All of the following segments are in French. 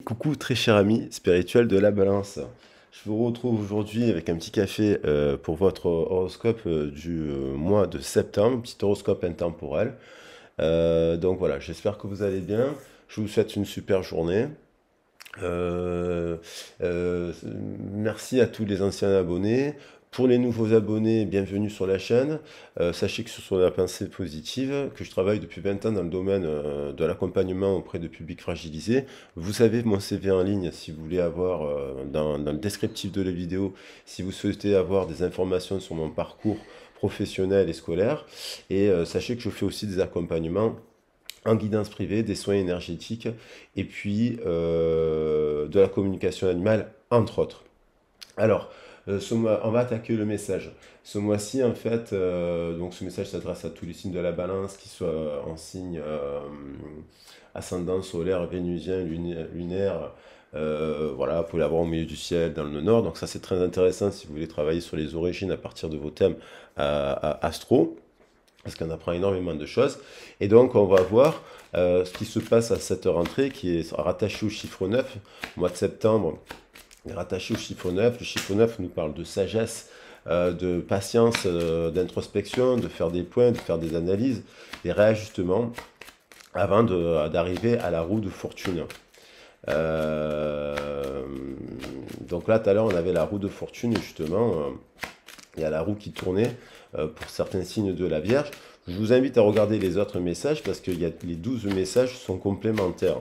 Coucou très cher ami spirituel de la balance. Je vous retrouve aujourd'hui avec un petit café pour votre horoscope du mois de septembre, petit horoscope intemporel. Donc voilà, j'espère que vous allez bien. Je vous souhaite une super journée. Euh, euh, Merci à tous les anciens abonnés. Pour les nouveaux abonnés, bienvenue sur la chaîne. Sachez que ce sont la pensée positive, que je travaille depuis 20 ans dans le domaine de l'accompagnement auprès de publics fragilisés. Vous savez mon CV en ligne si vous voulez avoir dans le descriptif de la vidéo, si vous souhaitez avoir des informations sur mon parcours professionnel et scolaire. Et sachez que je fais aussi des accompagnements en guidance privée, des soins énergétiques et puis de la communication animale, entre autres. Alors, ce mois, on va attaquer le message. Ce mois-ci, en fait, donc ce message s'adresse à tous les signes de la balance, qui soient en signe ascendant solaire, vénusien, lunaire. Voilà, vous pouvez l'avoir au milieu du ciel, dans le nord. Donc ça, c'est très intéressant si vous voulez travailler sur les origines à partir de vos thèmes astro, parce qu'on apprend énormément de choses. Et donc, on va voir ce qui se passe à cette rentrée, qui est rattachée au chiffre 9, mois de septembre, rattaché au chiffre 9. Le chiffre 9 nous parle de sagesse, de patience, d'introspection, de faire des points, de faire des analyses, des réajustements, avant d'arriver à la roue de fortune. Euh, donc là, tout à l'heure, on avait la roue de fortune, justement. Il y a la roue qui tournait pour certains signes de la Vierge. Je vous invite à regarder les autres messages parce que les 12 messages sont complémentaires.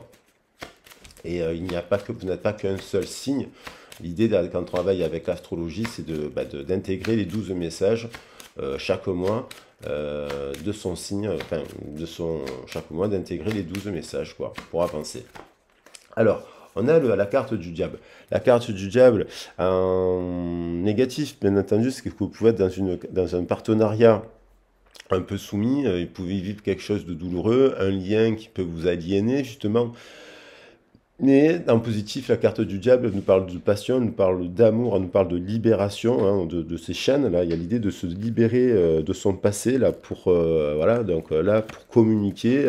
Et il n'y a pas que, vous n'êtes pas qu'un seul signe. L'idée, quand on travaille avec l'astrologie, c'est d'intégrer les 12 messages chaque mois de son signe, enfin, chaque mois, d'intégrer les 12 messages, quoi, pour avancer. Alors, on a la carte du diable. La carte du diable, en négatif, bien entendu, c'est que vous pouvez être dans un partenariat un peu soumis, vous pouvez vivre quelque chose de douloureux, un lien qui peut vous aliéner, justement. Mais en positif, la carte du diable nous parle de passion, nous parle d'amour, nous parle de libération de ces chaînes. Là, il y a l'idée de se libérer de son passé là pour voilà, donc là pour communiquer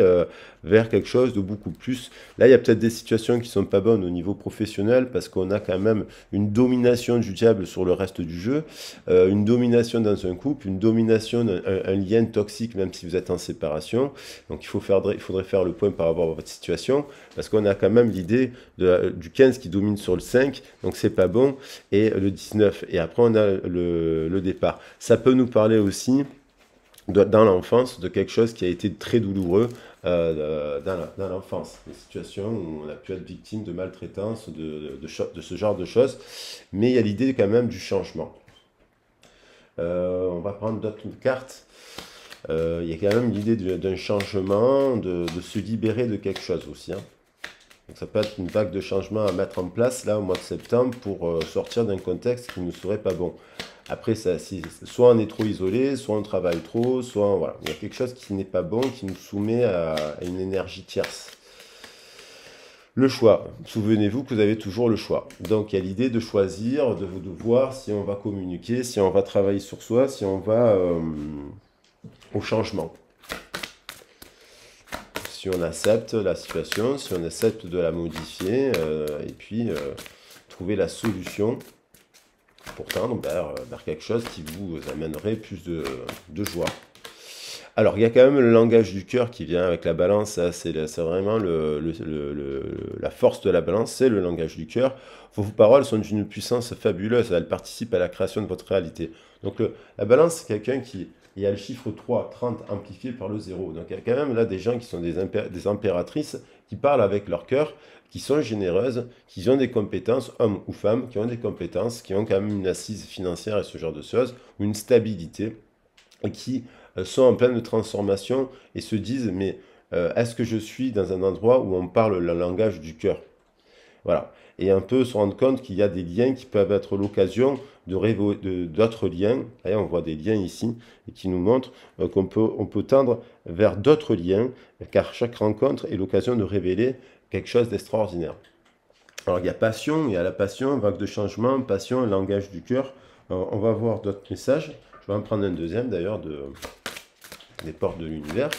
vers quelque chose de beaucoup plus. Là, il y a peut-être des situations qui sont pas bonnes au niveau professionnel parce qu'on a quand même une domination du diable sur le reste du jeu, une domination dans un couple, une domination, un lien toxique même si vous êtes en séparation. Donc il faudrait faire le point par rapport à votre situation parce qu'on a quand même l'idée du 15 qui domine sur le 5, donc c'est pas bon, et le 19. Et après, on a le départ. Ça peut nous parler aussi, dans l'enfance, de quelque chose qui a été très douloureux dans l'enfance. Des situations où on a pu être victime de maltraitance, de ce genre de choses. Mais il y a l'idée quand même du changement. On va prendre d'autres cartes. Il y a quand même l'idée d'un changement, de se libérer de quelque chose aussi, hein. Donc ça peut être une vague de changement à mettre en place là au mois de septembre pour sortir d'un contexte qui ne serait pas bon. Après, soit on est trop isolé, soit on travaille trop, soit voilà, il y a quelque chose qui n'est pas bon, qui nous soumet à une énergie tierce. Le choix. Souvenez-vous que vous avez toujours le choix. Donc il y a l'idée de choisir, de voir si on va communiquer, si on va travailler sur soi, si on va au changement. Si on accepte la situation, si on accepte de la modifier, et puis trouver la solution pour tendre vers quelque chose qui vous amènerait plus de joie. Alors, il y a quand même le langage du cœur qui vient avec la balance. C'est vraiment la force de la balance, c'est le langage du cœur. Vos paroles sont d'une puissance fabuleuse. Elles participent à la création de votre réalité. Donc, la balance, c'est quelqu'un qui... Il y a le chiffre 3, 30 amplifié par le 0. Donc, il y a quand même là des gens qui sont des impératrices, qui parlent avec leur cœur, qui sont généreuses, qui ont des compétences, hommes ou femmes, qui ont des compétences, qui ont quand même une assise financière et ce genre de choses, ou une stabilité, et qui sont en pleine transformation et se disent, mais est-ce que je suis dans un endroit où on parle le langage du cœur? Voilà. Et un peu se rendre compte qu'il y a des liens qui peuvent être l'occasion d'autres liens. Là, on voit des liens ici et qui nous montrent on peut tendre vers d'autres liens, car chaque rencontre est l'occasion de révéler quelque chose d'extraordinaire. Alors, il y a passion, il y a la passion, vague de changement, passion, langage du cœur. On va voir d'autres messages. Je vais en prendre un deuxième d'ailleurs des portes de l'univers.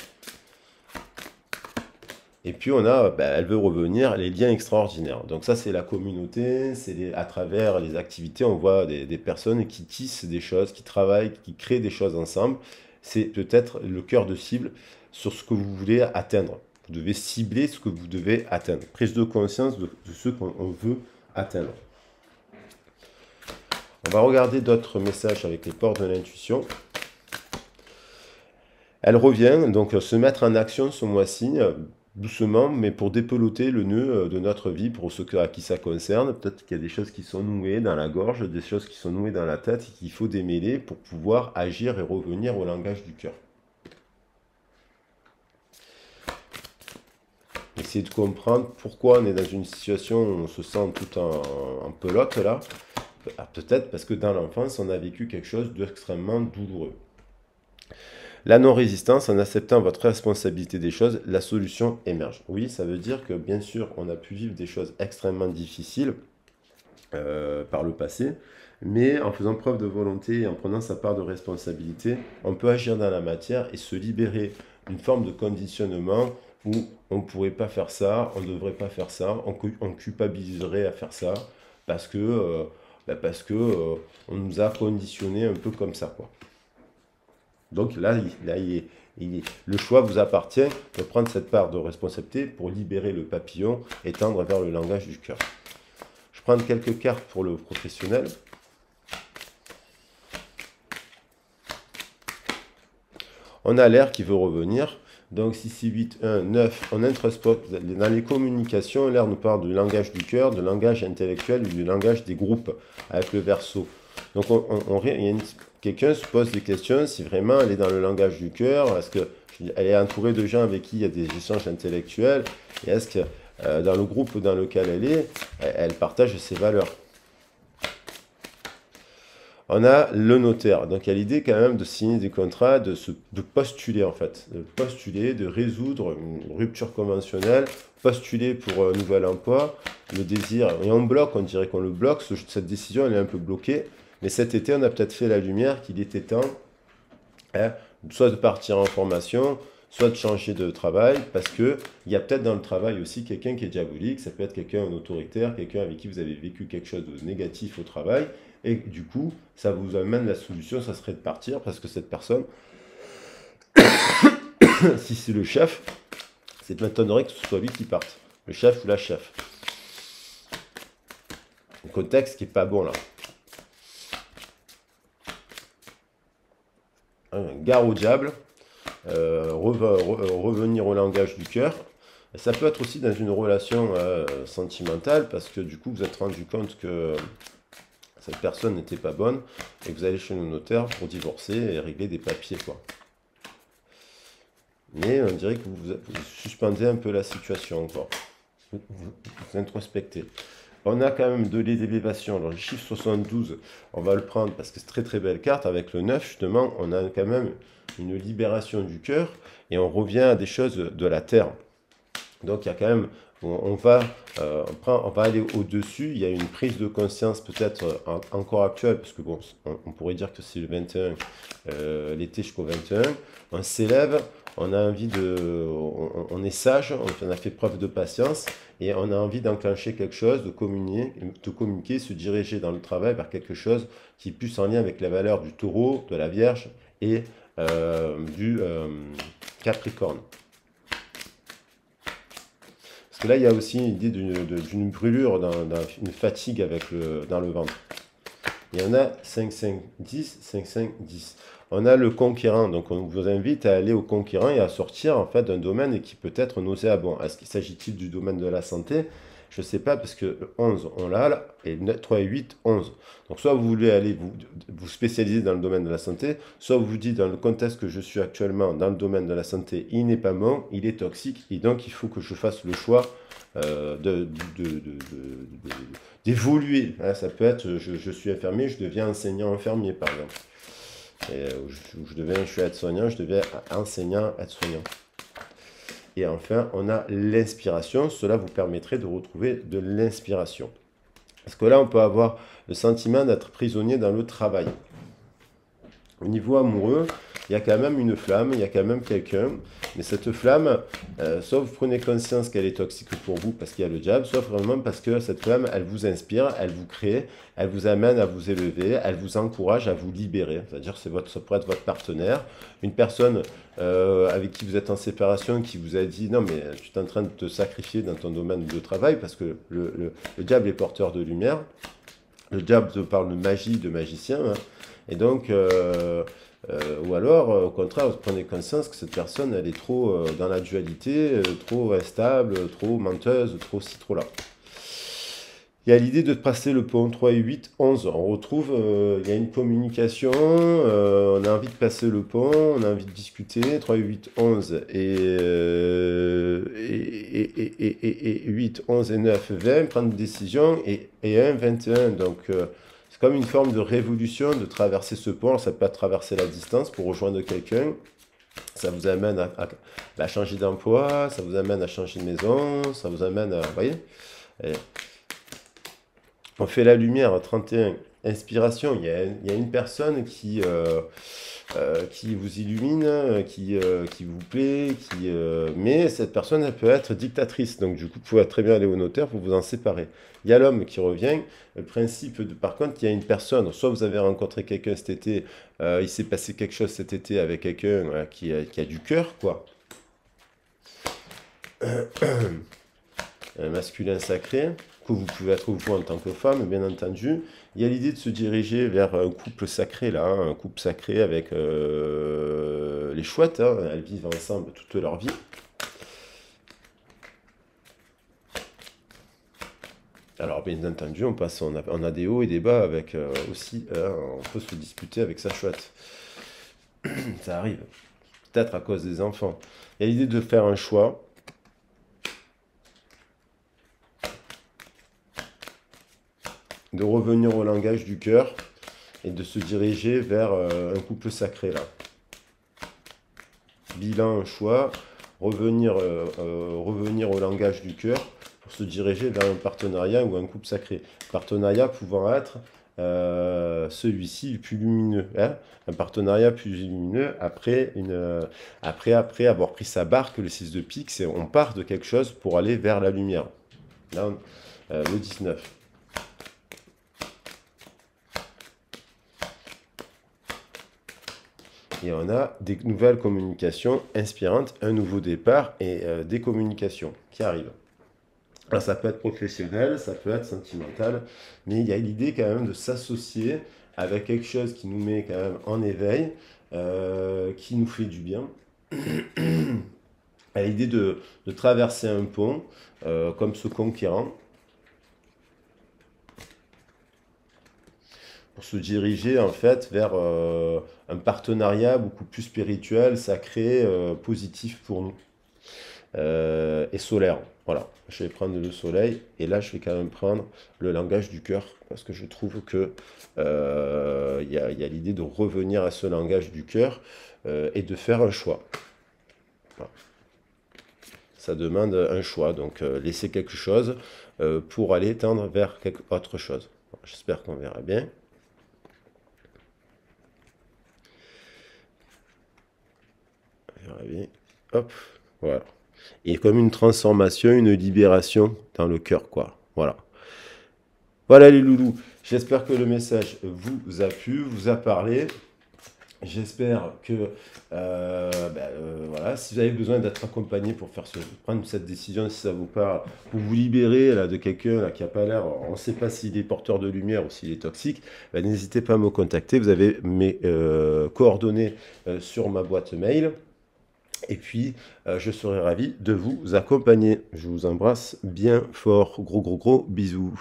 Et puis on a, elle veut revenir, les liens extraordinaires. Donc ça, c'est la communauté, c'est à travers les activités, on voit des personnes qui tissent des choses, qui travaillent, qui créent des choses ensemble. C'est peut-être le cœur de cible sur ce que vous voulez atteindre. Vous devez cibler ce que vous devez atteindre. Prise de conscience de ce qu'on veut atteindre. On va regarder d'autres messages avec les portes de l'intuition. Elle revient, donc se mettre en action ce mois-ci, doucement, mais pour dépeloter le nœud de notre vie, pour ceux à qui ça concerne. Peut-être qu'il y a des choses qui sont nouées dans la gorge, des choses qui sont nouées dans la tête, et qu'il faut démêler pour pouvoir agir et revenir au langage du cœur. Essayez de comprendre pourquoi on est dans une situation où on se sent tout en pelote là. Peut-être parce que dans l'enfance, on a vécu quelque chose d'extrêmement douloureux. La non-résistance, en acceptant votre responsabilité des choses, la solution émerge. Oui, ça veut dire que bien sûr, on a pu vivre des choses extrêmement difficiles par le passé, mais en faisant preuve de volonté et en prenant sa part de responsabilité, on peut agir dans la matière et se libérer d'une forme de conditionnement où on ne pourrait pas faire ça, on ne devrait pas faire ça, on culpabiliserait à faire ça parce que, on nous a conditionné un peu comme ça, quoi. Donc là, le choix vous appartient de prendre cette part de responsabilité pour libérer le papillon et tendre vers le langage du cœur. Je prends quelques cartes pour le professionnel. On a l'air qui veut revenir. Donc 6, 8, 1, 9, on introspecte. Dans les communications, l'air nous parle du langage du cœur, du langage intellectuel ou du langage des groupes avec le verso. Donc quelqu'un se pose des questions si vraiment elle est dans le langage du cœur, est-ce qu'elle est entourée de gens avec qui il y a des échanges intellectuels, et est-ce que dans le groupe dans lequel elle est, elle partage ses valeurs. On a le notaire, donc il y a l'idée quand même de signer des contrats, de postuler en fait, de postuler, de résoudre une rupture conventionnelle, postuler pour un nouvel emploi, le désir, et on bloque, on dirait qu'on le bloque, cette décision elle est un peu bloquée, mais cet été on a peut-être fait la lumière qu'il était temps, soit de partir en formation, soit de changer de travail, parce qu'il y a peut-être dans le travail aussi quelqu'un qui est diabolique, ça peut être quelqu'un autoritaire, quelqu'un avec qui vous avez vécu quelque chose de négatif au travail, et du coup, ça vous amène la solution, ça serait de partir, parce que cette personne, si c'est le chef, c'est m'étonnerait que ce soit lui qui parte, le chef ou la chef. Le contexte qui n'est pas bon là. Gare au diable. Revenir au langage du cœur. Ça peut être aussi dans une relation sentimentale, parce que du coup vous êtes rendu compte que cette personne n'était pas bonne et que vous allez chez le notaire pour divorcer et régler des papiers, quoi. Mais on dirait que vous suspendez un peu la situation encore. Vous introspectez. On a quand même de l'élévation. Alors le chiffre 72, on va le prendre parce que c'est très très belle carte. Avec le 9, justement, on a quand même une libération du cœur et on revient à des choses de la terre. Donc il y a quand même, on va aller au-dessus. Il y a une prise de conscience peut-être encore actuelle, parce que bon, on pourrait dire que c'est le 21, l'été jusqu'au 21. On s'élève, on a envie on est sage, on a fait preuve de patience et on a envie d'enclencher quelque chose, de communiquer, se diriger dans le travail vers quelque chose qui est plus en lien avec la valeur du taureau, de la vierge et du capricorne. Parce que là, il y a aussi l'idée d'une brûlure, d'une fatigue dans le ventre. Il y en a 5, 5, 10, 5, 5, 10. On a le conquérant, donc on vous invite à aller au conquérant et à sortir en fait d'un domaine qui peut être nauséabond. Est-ce qu'il s'agit-il du domaine de la santé? Je ne sais pas, parce que 11, on l'a là, et 3 et 8, 11. Donc soit vous voulez aller vous spécialiser dans le domaine de la santé, soit vous vous dites, dans le contexte que je suis actuellement dans le domaine de la santé, il n'est pas bon, il est toxique, et donc il faut que je fasse le choix d'évoluer. Ça peut être, je suis infirmier, je deviens enseignant infirmier, par exemple. Et, je suis aide-soignant, je deviens enseignant aide-soignant. Et enfin, on a l'inspiration. Cela vous permettrait de retrouver de l'inspiration. Parce que là, on peut avoir le sentiment d'être prisonnier dans le travail. Au niveau amoureux, il y a quand même une flamme, il y a quand même quelqu'un. Mais cette flamme, soit vous prenez conscience qu'elle est toxique pour vous parce qu'il y a le diable, soit vraiment parce que cette flamme, elle vous inspire, elle vous crée, elle vous amène à vous élever, elle vous encourage à vous libérer. C'est-à-dire ça pourrait être votre partenaire, une personne avec qui vous êtes en séparation, qui vous a dit non mais tu es en train de te sacrifier dans ton domaine de travail parce que le diable est porteur de lumière. Le diable te parle de magie, de magicien, hein. Et donc, ou alors, au contraire, vous prenez conscience que cette personne, elle est trop dans la dualité, trop instable, trop menteuse, trop ci, trop là. Il y a l'idée de passer le pont 3 et 8, 11. On retrouve, il y a une communication, on a envie de passer le pont, on a envie de discuter. 3 et 8, 11 et 8, 11 et 9, 20, prendre une décision et 1, 21. Donc, c'est comme une forme de révolution de traverser ce pont. Ça peut être traverser la distance pour rejoindre quelqu'un. Ça vous amène à changer d'emploi, ça vous amène à changer de maison, ça vous amène à... Vous voyez? Et on fait la lumière, 31, inspiration. Il y a une personne qui vous illumine, qui vous plaît, mais cette personne, elle peut être dictatrice. Donc, du coup, vous pouvez très bien aller au notaire pour vous en séparer. Il y a l'homme qui revient. Le principe, par contre, il y a une personne. Soit vous avez rencontré quelqu'un cet été, il s'est passé quelque chose cet été avec quelqu'un qui a du cœur, quoi. Un masculin sacré, que vous pouvez être vous en tant que femme, bien entendu. Il y a l'idée de se diriger vers un couple sacré, là, hein, un couple sacré avec les chouettes, hein, elles vivent ensemble toute leur vie. Alors, bien entendu, on a des hauts et des bas avec aussi, on peut se disputer avec sa chouette. Ça arrive, peut-être à cause des enfants. Il y a l'idée de faire un choix. De revenir au langage du cœur et de se diriger vers un couple sacré là. Bilan, choix, revenir au langage du cœur pour se diriger vers un partenariat ou un couple sacré. Partenariat pouvant être celui-ci le plus lumineux. Hein, un partenariat plus lumineux après avoir pris sa barque, le 6 de pique, on part de quelque chose pour aller vers la lumière. Là, le 19. Et on a des nouvelles communications inspirantes, un nouveau départ et des communications qui arrivent. Alors ça peut être professionnel, ça peut être sentimental, mais il y a l'idée quand même de s'associer avec quelque chose qui nous met quand même en éveil, qui nous fait du bien. À l'idée de traverser un pont, comme ce conquérant, pour se diriger en fait vers un partenariat beaucoup plus spirituel, sacré, positif pour nous. Et solaire. Voilà, je vais prendre le soleil et là je vais quand même prendre le langage du cœur parce que je trouve que il y a l'idée de revenir à ce langage du cœur et de faire un choix. Voilà. Ça demande un choix, donc laisser quelque chose pour aller tendre vers autre chose. J'espère qu'on verra bien. Hop, voilà. Et comme une transformation, une libération dans le cœur, quoi. Voilà. Voilà les loulous. J'espère que le message vous a plu, vous a parlé. J'espère que, voilà, si vous avez besoin d'être accompagné pour prendre cette décision, si ça vous parle, pour vous libérer là, de quelqu'un qui n'a pas l'air, on ne sait pas s'il est porteur de lumière ou s'il est toxique, n'hésitez pas à me contacter. Vous avez mes coordonnées sur ma boîte mail. Et puis, je serai ravi de vous accompagner. Je vous embrasse bien fort. Gros bisous.